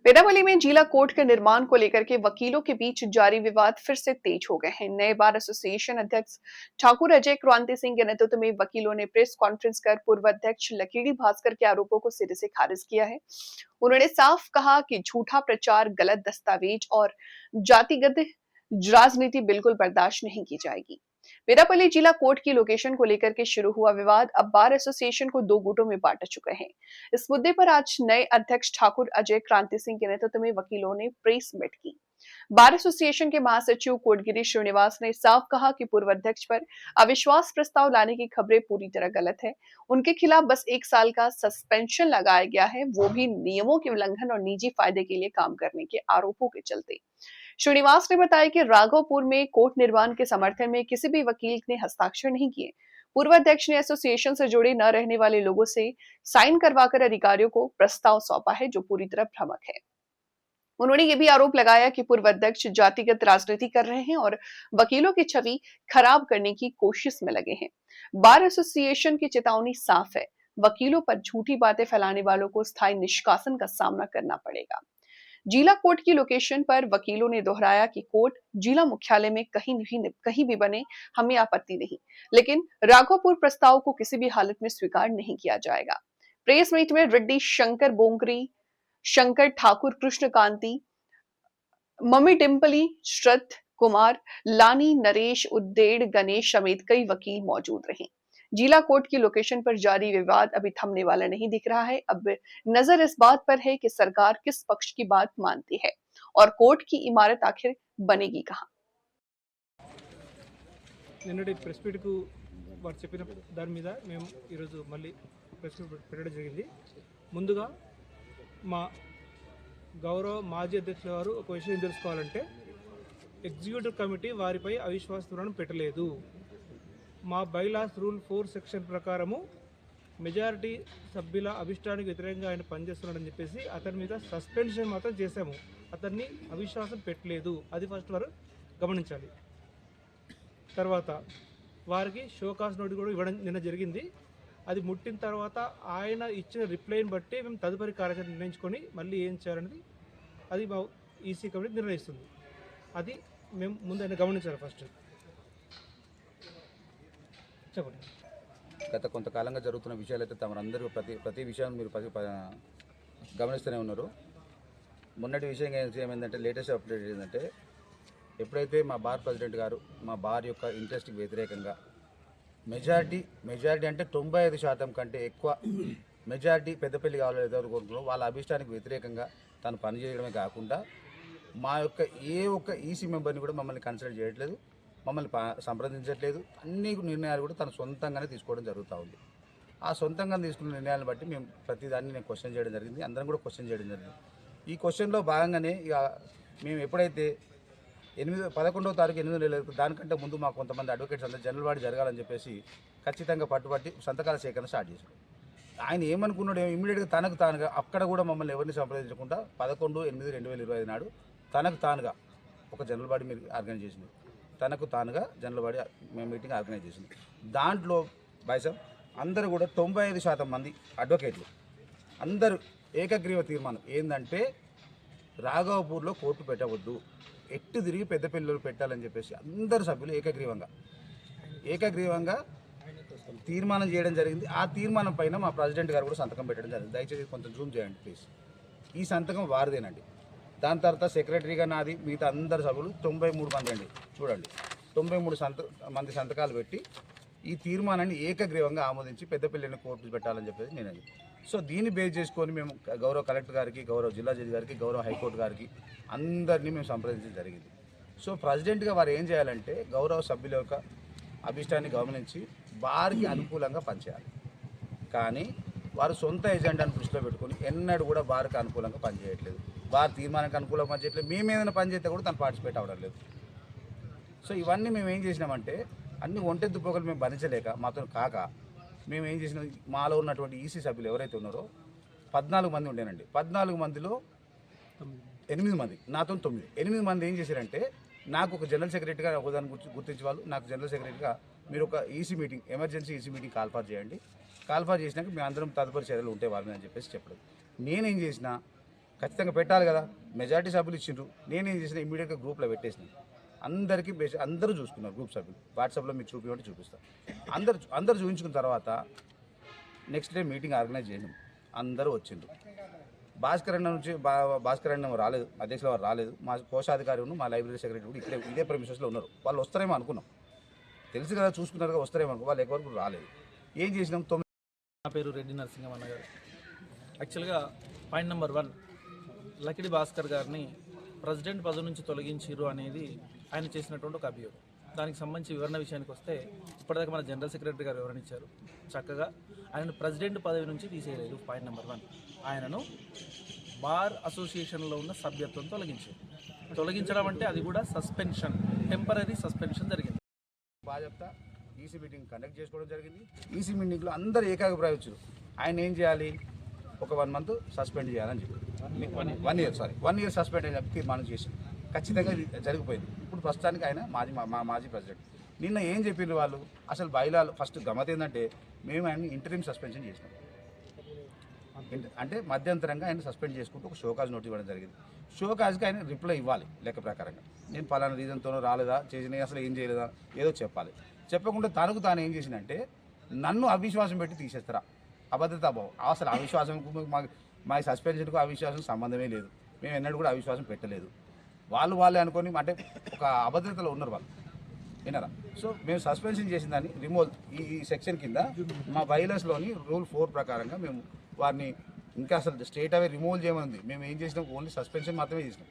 पेरावली में जिला कोर्ट के निर्माण को लेकर के वकीलों के बीच जारी विवाद फिर से तेज हो गए हैं। नए बार एसोसिएशन अध्यक्ष ठाकुर अजय क्रांति सिंह के नेतृत्व में वकीलों ने प्रेस कॉन्फ्रेंस कर पूर्व अध्यक्ष लकीड़ी भास्कर के आरोपों को सिरे से खारिज किया है। उन्होंने साफ कहा कि झूठा प्रचार, गलत दस्तावेज और जातिगत राजनीति बिल्कुल बर्दाश्त नहीं की जाएगी। पेरापल्ली जिला कोर्ट की लोकेशन को लेकर के शुरू हुआ विवाद अब बार एसोसिएशन को दो गुटों में बांट चुके हैं। इस मुद्दे पर आज नए अध्यक्ष ठाकुर अजय क्रांति सिंह के नेतृत्व में वकीलों ने प्रेस मीट की। बार एसोसिएशन के महासचिव कोटगिरी श्रीनिवास ने साफ कहा कि पूर्व अध्यक्ष पर अविश्वास प्रस्ताव लाने की खबरें पूरी तरह गलत है। उनके खिलाफ बस 1 साल का सस्पेंशन लगाया गया है, वो भी नियमों के उल्लंघन और निजी फायदे के लिए काम करने के आरोपों के चलते। श्रीनिवास ने बताया कि राघवपुर में कोर्ट निर्माण के समर्थन में किसी भी वकील ने हस्ताक्षर नहीं किए। पूर्व अध्यक्ष ने एसोसिएशन से जुड़े न रहने वाले लोगों से साइन करवाकर अधिकारियों को प्रस्ताव सौंपा है, जो पूरी तरह भ्रामक है। उन्होंने ये भी आरोप लगाया कि पूर्व अध्यक्ष जातिगत राजनीति कर रहे हैं और वकीलों की छवि खराब करने की कोशिश में लगे हैं। बार एसोसिएशन की चेतावनी साफ है, वकीलों पर झूठी बातें फैलाने वालों को स्थायी निष्कासन का सामना करना पड़ेगा। जिला कोर्ट की लोकेशन पर वकीलों ने दोहराया कि कोर्ट जिला मुख्यालय में कहीं भी बने, हमें आपत्ति नहीं, लेकिन राघवपुर प्रस्ताव को किसी भी हालत में स्वीकार नहीं किया जाएगा। प्रेस मीट में रेड्डी शंकर बोंगरी, शंकर ठाकुर, कृष्ण कांति, मम्मी डिम्पली, श्रद्ध कुमार, लानी, नरेश, उद्देड़, गणेश समेत कई वकील मौजूद रहे। जिला कोर्ट की लोकेशन पर जारी विवाद अभी थमने वाला नहीं दिख रहा है। अब नजर इस बात पर है कि सरकार किस पक्ष की बात मानती है और कोर्ट की इमारत आखिर बनेगी कहां। నిన్నటి ప్రెస్ మీట్కు వారు చెప్పిన దాని మీద మేము ఈరోజు మళ్ళీ ప్రెస్ మీట్ పెట్టడం జరిగింది. ముందుగా మా గౌరవ మాజీ అధ్యక్షుల వారు ఒక విషయం తెలుసుకోవాలంటే, ఎగ్జిక్యూటివ్ కమిటీ వారిపై అవిశ్వాస తీర్మానం పెట్టలేదు. మా బైలాస్ రూల్ 4 సెక్షన్ ప్రకారము మెజారిటీ సభ్యుల అభిష్టానికి వ్యతిరేకంగా ఆయన పనిచేస్తున్నాడని చెప్పేసి అతని మీద సస్పెన్షన్ మాత్రం చేశాము. అతన్ని అవిశ్వాసం పెట్టలేదు. అది ఫస్ట్ వారు గమనించాలి. తర్వాత వారికి షోకాస్ నోటీస్ కూడా ఇవ్వడం నిన్న జరిగింది. అది ముట్టిన తర్వాత ఆయన ఇచ్చిన రిప్లైని బట్టి మేము తదుపరి కార్యాచరణ నిర్ణయించుకొని మళ్ళీ ఏం చేయాలనేది అది మా ఈసీ కమిటీ నిర్ణయిస్తుంది. అది మేము ముందు ఆయన గమనించాలి. ఫస్ట్ చెప్పండి. గత కొంతకాలంగా జరుగుతున్న విషయాలైతే తమరందరూ ప్రతి విషయాన్ని మీరు గమనిస్తూనే ఉన్నారు. మొన్నటి విషయం ఏమైందంటే, లేటెస్ట్ అప్డేట్ ఏంటంటే, ఎప్పుడైతే మా బార్ ప్రెసిడెంట్ గారు మా బార్ యొక్క ఇంట్రెస్ట్కి వ్యతిరేకంగా మెజారిటీ అంటే 95% కంటే ఎక్కువ మెజారిటీ పెద్దపల్లి కావాలని కోరుకుంటున్నారో వాళ్ళ అభిష్టానికి వ్యతిరేకంగా తను పనిచేయడమే కాకుండా మా యొక్క ఏ ఒక్క ఈసీ మెంబర్ని కూడా మమ్మల్ని కన్సిడర్ చేయట్లేదు, మమ్మల్ని సంప్రదించట్లేదు. అన్ని నిర్ణయాలు కూడా తను సొంతంగానే తీసుకోవడం జరుగుతూ ఉంది. ఆ సొంతంగా తీసుకున్న నిర్ణయాలను బట్టి మేము ప్రతిదాన్ని నేను క్వశ్చన్ చేయడం జరిగింది, అందరం కూడా క్వశ్చన్ చేయడం జరిగింది. ఈ క్వశ్చన్లో భాగంగానే ఇక మేము ఎప్పుడైతే 11వ తారీఖు 8వ నెల దానికంటే ముందు మాకు కొంతమంది అడ్వకేట్స్ అందరూ జనరల్ బాడీ జరగాలని చెప్పేసి ఖచ్చితంగా పట్టుబట్టి సంతకాల సేకరణ స్టార్ట్ చేశారు. ఆయన ఏమనుకున్నాడు, ఇమ్మీడియట్గా తనకు తానుగా అక్కడ కూడా మమ్మల్ని ఎవరిని సంప్రదించకుండా 11/8/2025 నాడు తనకు తానుగా ఒక జనరల్ బాడీ మీరు ఆర్గనైజ్ చేసింది. తనకు తానుగా జనరల్ బాడీ మీటింగ్ ఆర్గనైజ్ చేసింది. దాంట్లో బైసాబ్ అందరూ కూడా 95% మంది అడ్వకేట్లు అందరూ ఏకగ్రీవ తీర్మానం ఏంటంటే, రాఘవపూర్లో కోర్టు పెట్టవద్దు, ఎట్టు తిరిగి పెద్దపల్లిలో పెట్టాలని చెప్పేసి అందరు సభ్యులు ఏకగ్రీవంగా తీర్మానం చేయడం జరిగింది. ఆ తీర్మానం పైన మా ప్రెసిడెంట్ గారు కూడా సంతకం పెట్టడం జరిగింది. దయచేసి కొంచెం జూమ్ చేయండి ప్లీజ్. ఈ సంతకం వారిదేనండి. దాని తర్వాత సెక్రటరీగా నాది, మిగతా అందరు సభ్యులు 93 మంది అండి. చూడండి, 93 మంది సంతకాలు పెట్టి ఈ తీర్మానాన్ని ఏకగ్రీవంగా ఆమోదించి పెద్దపల్లిని కోర్టు పెట్టాలని చెప్పేసి నేను. సో దీన్ని బేస్ చేసుకొని మేము గౌరవ కలెక్టర్ గారికి, గౌరవ జిల్లా జడ్జి గారికి, గౌరవ హైకోర్టు గారికి అందరినీ మేము సంప్రదించడం జరిగింది. సో ప్రెసిడెంట్గా వారు ఏం చేయాలంటే, గౌరవ సభ్యుల యొక్క అభిష్టాన్ని గమనించి వారికి అనుకూలంగా పనిచేయాలి. కానీ వారు సొంత ఎజెండాను దృష్టిలో పెట్టుకొని ఎన్నడూ కూడా వారికి అనుకూలంగా పనిచేయట్లేదు, వారి తీర్మానానికి అనుకూలంగా పనిచేయట్లేదు. మేము ఏదైనా పని చేస్తే కూడా తను పార్టిసిపేట్ అవ్వడం లేదు. సో ఇవన్నీ మేము ఏం చేసినామంటే, అన్ని ఒంటెద్దు పోగలు మేము భరించలేక మాతో కాక మేము ఏం చేసినాం, మాలో ఉన్నటువంటి ఈసీ సభ్యులు ఎవరైతే ఉన్నారో 14 మంది ఉండేనండి. 14 మందిలో 8 మంది, నాతో 9, 8 మంది ఏం చేశారంటే, నాకు ఒక జనరల్ సెక్రటరీగా ఒకదాన్ని గుర్తించి వాళ్ళు నాకు జనరల్ సెక్రటరీగా మీరు ఒక EC meeting, emergency EC meeting call for చేయండి, కాల్ఫార్ చేసినాక మేము అందరం తదుపరి చర్యలు ఉంటాయి వాళ్ళని అని చెప్పేసి చెప్పడం. నేనేం చేసిన, ఖచ్చితంగా పెట్టాలి కదా. మెజారిటీ సభ్యులు ఇచ్చిండ్రు. నేనేం చేసిన ఇమీడియట్గా గ్రూప్లో పెట్టేసిన. అందరికీ అందరూ చూసుకున్నారు గ్రూప్ సభ్యులు. వాట్సాప్లో మీకు చూపించమంటే చూపిస్తాను. అందరూ చూపించుకున్న తర్వాత నెక్స్ట్ డే మీటింగ్ ఆర్గనైజ్ చేసినాం. అందరూ వచ్చిండ్రు. భాస్కర్ అన్న రాలేదు, అధ్యక్షుల వారు రాలేదు. మా కోశాధికారి మా లైబ్రరీ సెక్రటరీ కూడా ఇదే ప్రెమిసెస్లో ఉన్నారు. వాళ్ళు వస్తారేమో అనుకున్నాం, తెలుసు కదా, చూసుకున్నారు కదా, వస్తారేమో అనుకో. వాళ్ళు ఎవరు రాలేదు. ఏం చేసినాం? నా పేరు రెడ్డి నరసింహమన్న గారు. యాక్చువల్గా పాయింట్ నెంబర్ 1, లకిడి భాస్కర్ గారిని ప్రెసిడెంట్ పదవి నుంచి తొలగించారు అనేది ఆయన చేసినటువంటి ఒక అభియోగం. దానికి సంబంధించి వివరణ విషయానికి వస్తే, ఇప్పటిదాకా మన జనరల్ సెక్రటరీ గారు వివరణ ఇచ్చారు. చక్కగా ఆయనను ప్రెసిడెంట్ పదవి నుంచి తీసేయలేదు. పాయింట్ నెంబర్ 1, ఆయనను బార్ అసోసియేషన్లో ఉన్న సభ్యత్వం తొలగించడం అంటే అది కూడా సస్పెన్షన్, టెంపరీ సస్పెన్షన్ జరిగింది. బాధ్యత ఈసీ మీటింగ్ కండక్ట్ చేసుకోవడం జరిగింది. ఈసీ మీటింగ్లో అందరూ ఏకాభిప్రాయం వచ్చారు. ఆయన ఏం చేయాలి, ఒక 1 మంత్ సస్పెండ్ చేయాలని చెప్పి 1 ఇయర్ సస్పెండ్ అని చెప్పి తీర్మానం చేశారు. ఖచ్చితంగా ఇది జరిగిపోయింది. ఇప్పుడు ప్రస్తుతానికి ఆయన మాజీ ప్రెసిడెంట్. నిన్న ఏం చెప్పిండ్రు వాళ్ళు, అసలు బయలాలు ఫస్ట్ గమ్మత్ ఏంటంటే, మేము ఆయన ఇంటరిమ్ సస్పెన్షన్ చేసినాం. అంటే మధ్యంతరంగా ఆయన సస్పెండ్ చేసుకుంటూ ఒక షోకాజ్ నోట్ ఇవ్వడం జరిగింది. షోకాజ్కి ఆయన రిప్లై ఇవ్వాలి లెక్క ప్రకారంగా. నేను పలానా రీజన్తోనో రాలేదా, చేసిన అసలు ఏం చేయలేదా, ఏదో చెప్పాలి. చెప్పకుండా తాను ఏం చేసిందంటే, నన్ను అవిశ్వాసం పెట్టి తీసేస్తారా, అభద్రతాభావం. అసలు అవిశ్వాసం మా సస్పెన్షన్కు అవిశ్వాసం సంబంధమే లేదు. మేము ఎన్నడూ కూడా అవిశ్వాసం పెట్టలేదు. వాళ్ళే అనుకొని, అంటే ఒక అభద్రతలో ఉన్నారు వాళ్ళు, విన్నారా. సో మేము సస్పెన్షన్ చేసిన దాన్ని రిమూవ్, ఈ సెక్షన్ కింద మా బైలాస్లోని రూల్ 4 ప్రకారంగా మేము వారిని ఇంకా అసలు స్ట్రేట్ అవే రిమూవల్ చేయమని. మేము ఏం చేసినాం, ఓన్లీ సస్పెన్షన్ మాత్రమే చేసినాం.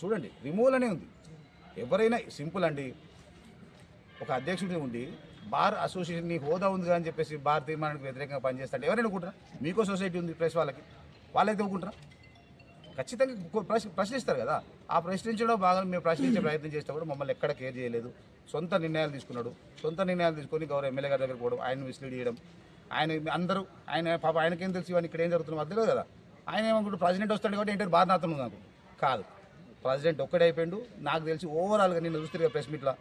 చూడండి, రిమూవల్ అనే ఉంది. ఎవరైనా సింపుల్ అండి, ఒక అధ్యక్షుడి ఉండి బార్ అసోసియేషన్ నీ హోదా ఉంది అని చెప్పేసి బార్ తీర్మానానికి వ్యతిరేకంగా పనిచేస్తాడు ఎవరైనా ఒప్పుకుంటారా? మీకో సొసైటీ ఉంది ప్రెస్ వాళ్ళైతే ఒప్పుకుంటారా? ఖచ్చితంగా ప్రశ్నిస్తారు కదా. ఆ ప్రశ్నించడం బాగా మేము ప్రశ్నించే ప్రయత్నం చేస్తే కూడా మమ్మల్ని ఎక్కడ కేర్ చేయలేదు. సొంత నిర్ణయాలు తీసుకొని గౌరవ ఎమ్మెల్యే గారి దగ్గర పోవడం, ఆయన మిస్లీడ్ చేయడం. ఆయన పాప ఆయనకేం తెలుసు ఇవన్నీ ఇక్కడ ఏం జరుగుతుందో మధ్యలో కదా. ఆయన ఏమనుకుంటు ప్రెసిడెంట్ వస్తాడు కాబట్టి ఏంటంటే బార్ నాతం ఉంది అనుకుంటు. కాదు, ప్రెసిడెంట్ ఒక్కడే అయిపోయిండు. నాకు తెలిసి ఓవరాల్గా నిన్న చూస్తే ప్రెస్ మీట్లో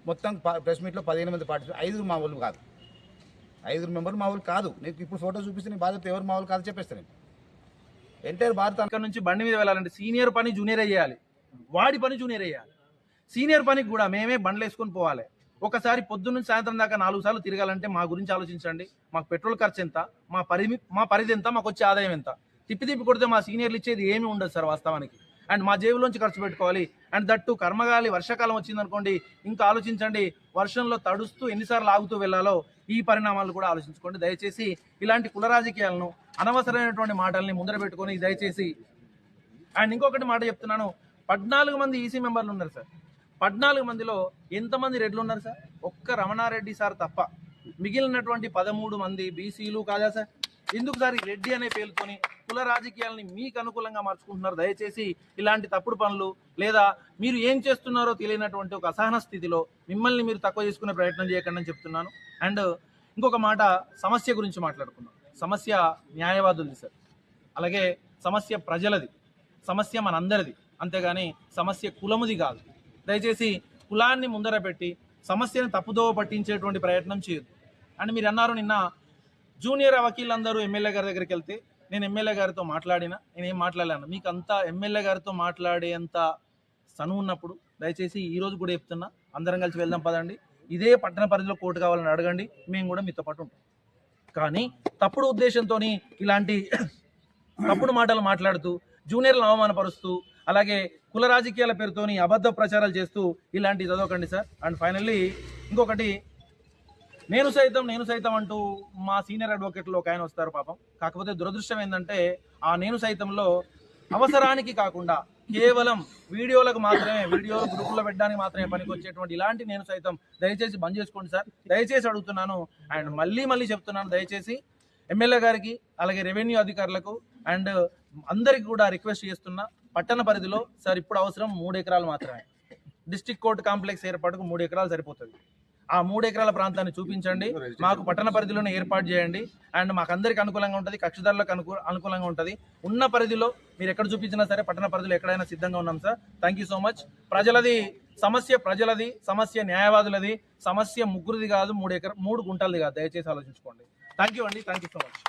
మొత్తం ప్రెస్ మీట్లో 15 మంది పార్టిసిపేట్, 5 మా వాళ్ళు కాదు, 5 మెంబర్లు మా వాళ్ళు కాదు. నీకు ఇప్పుడు ఫోటో చూపిస్తే నీ బాధ్యత ఎవరు మా వాళ్ళు కాదు చెప్పేస్తాను నేను. ఎంటైర్ భారత అక్కడ నుంచి బండి మీద వెళ్ళాలంటే సీనియర్ పని జూనియర్ చేయాలి, వాడి పని జూనియర్ చేయాలి. సీనియర్ పనికి కూడా మేమే బండ్లు వేసుకొని పోవాలి. ఒకసారి పొద్దున్న నుంచి సాయంత్రం దాకా 4 సార్లు తిరగాలంటే మా గురించి ఆలోచించండి. మాకు పెట్రోల్ ఖర్చు ఎంత, మా పరిధి ఎంత, మాకు వచ్చే ఆదాయం ఎంత. తిప్పి కొడితే మా సీనియర్లు ఇచ్చేది ఏమీ ఉండదు సార్ వాస్తవానికి. అండ్ మా జేబులోంచి ఖర్చు పెట్టుకోవాలి. అండ్ దట్టు కర్మగాలి వర్షాకాలం వచ్చిందనుకోండి, ఇంకా ఆలోచించండి, వర్షంలో తడుస్తూ ఎన్నిసార్లు ఆగుతూ వెళ్ళాలో ఈ పరిణామాలు కూడా ఆలోచించుకోండి. దయచేసి ఇలాంటి కుల రాజకీయాలను, అనవసరమైనటువంటి మాటల్ని ముందర పెట్టుకొని దయచేసి. అండ్ ఇంకొకటి మాట చెప్తున్నాను, 14 మంది ఈసీ మెంబర్లు ఉన్నారు సార్. 14 మందిలో ఎంతమంది రెడ్లు ఉన్నారు సార్? ఒక్క రమణారెడ్డి సార్ తప్ప. మిగిలినటువంటి 13 మంది బీసీలు కాదా సార్? ఎందుకు సార్ ఈ రెడ్డి అనే పేరుతోని కుల రాజకీయాలని మీకు అనుకూలంగా మార్చుకుంటున్నారు? దయచేసి ఇలాంటి తప్పుడు పనులు, లేదా మీరు ఏం చేస్తున్నారో తెలియనటువంటి ఒక అసహన స్థితిలో మిమ్మల్ని మీరు తక్కువ చేసుకునే ప్రయత్నం చేయకండి అని చెప్తున్నాను. అండ్ ఇంకొక మాట, సమస్య గురించి మాట్లాడుకున్నాం. సమస్య న్యాయవాదులది సార్, అలాగే సమస్య ప్రజలది, సమస్య మనందరిది, అంతేగాని సమస్య కులముది కాదు. దయచేసి కులాన్ని ముందర పెట్టి సమస్యను తప్పుదోవ పట్టించేటువంటి ప్రయత్నం చేయొద్దు. అండ్ మీరు అన్నారు నిన్న జూనియర్ వకీళ్ళందరూ ఎమ్మెల్యే గారి దగ్గరికి వెళ్తే, నేను ఎమ్మెల్యే గారితో మాట్లాడినా, నేనేం మాట్లాడలేను. మీకు అంతా ఎమ్మెల్యే గారితో మాట్లాడేంత సనువు ఉన్నప్పుడు దయచేసి ఈరోజు కూడా చెప్తున్నా, అందరం కలిసి వెళ్దాం పదండి. ఇదే పట్టణ పరిధిలో కోర్టు కావాలని అడగండి, మేము కూడా మీతో పాటు ఉంటాం. కానీ తప్పుడు ఉద్దేశంతో ఇలాంటి తప్పుడు మాటలు మాట్లాడుతూ, జూనియర్లను అవమానపరుస్తూ, అలాగే కుల రాజకీయాల పేరుతోని అబద్ధ ప్రచారాలు చేస్తూ ఇలాంటివి చదవకండి సార్. అండ్ ఫైనల్లీ ఇంకొకటి, నేను సైతం అంటూ మా సీనియర్ అడ్వకేట్లో ఒక ఆయన వస్తారు పాపం. కాకపోతే దురదృష్టం ఏంటంటే, ఆ నేను సైతంలో అవసరానికి కాకుండా కేవలం వీడియోలకు మాత్రమే, వీడియోలు గ్రూపుల్లో పెట్టడానికి మాత్రమే పనికి వచ్చేటువంటి ఇలాంటి నేను సైతం దయచేసి బంద్ చేసుకోండి సార్. దయచేసి అడుగుతున్నాను. అండ్ మళ్ళీ చెప్తున్నాను, దయచేసి ఎమ్మెల్యే గారికి, అలాగే రెవెన్యూ అధికారులకు అండ్ అందరికి కూడా రిక్వెస్ట్ చేస్తున్నా, పట్టణ పరిధిలో సార్ ఇప్పుడు అవసరం 3 ఎకరాలు మాత్రమే. డిస్ట్రిక్ట్ కోర్టు కాంప్లెక్స్ ఏర్పాటుకు 3 ఎకరాలు సరిపోతుంది. ఆ 3 ఎకరాల ప్రాంతాన్ని చూపించండి, మాకు పట్టణ పరిధిలోనే ఏర్పాటు చేయండి. అండ్ మాకు అందరికీ అనుకూలంగా ఉంటుంది, కక్షిదారులకు అనుకూలంగా ఉంటుంది. ఉన్న పరిధిలో మీరు ఎక్కడ చూపించినా సరే పట్టణ పరిధిలో ఎక్కడైనా సిద్ధంగా ఉన్నాం sir. Thank you so much. ప్రజలది సమస్య న్యాయవాదులది, సమస్య ముగ్గురిది కాదు, 3 గుంటలది కాదు. దయచేసి ఆలోచించుకోండి. థ్యాంక్ యూ అండి, థ్యాంక్ యూ సో మచ్.